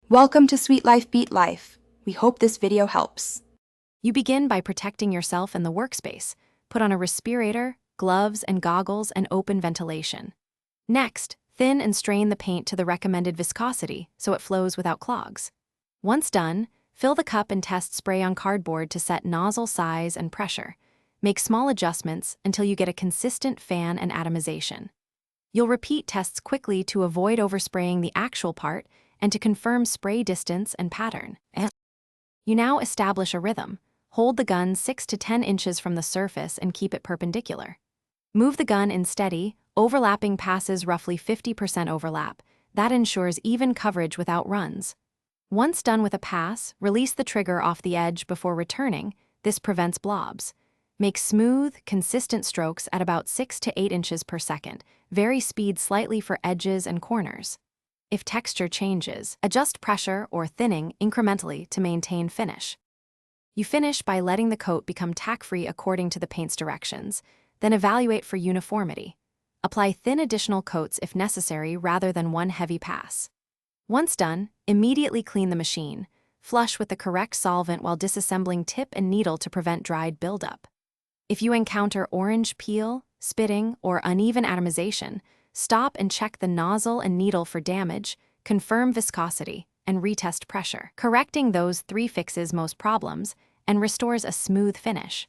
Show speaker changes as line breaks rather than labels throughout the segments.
Welcome to Sweet Life Beat Life. We hope this video helps.
You begin by protecting yourself and the workspace. Put on a respirator, gloves and goggles, and open ventilation. Next, thin and strain the paint to the recommended viscosity so it flows without clogs. Once done, fill the cup and test spray on cardboard to set nozzle size and pressure. Make small adjustments until you get a consistent fan and atomization. You'll repeat tests quickly to avoid overspraying the actual part and to confirm spray distance and pattern. You now establish a rhythm. Hold the gun 6 to 10 inches from the surface and keep it perpendicular. Move the gun in steady, overlapping passes roughly 50% overlap. That ensures even coverage without runs. Once done with a pass, release the trigger off the edge before returning. This prevents blobs. Make smooth, consistent strokes at about 6 to 8 inches per second. Vary speed slightly for edges and corners. If texture changes, adjust pressure or thinning incrementally to maintain finish. You finish by letting the coat become tack-free according to the paint's directions, then evaluate for uniformity. Apply thin additional coats if necessary rather than one heavy pass. Once done, immediately clean the machine. Flush with the correct solvent while disassembling tip and needle to prevent dried buildup. If you encounter orange peel, spitting, or uneven atomization, stop and check the nozzle and needle for damage, confirm viscosity, and retest pressure. Correcting those 3 fixes most problems and restores a smooth finish.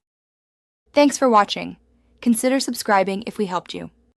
Thanks for watching. Consider subscribing if we helped you.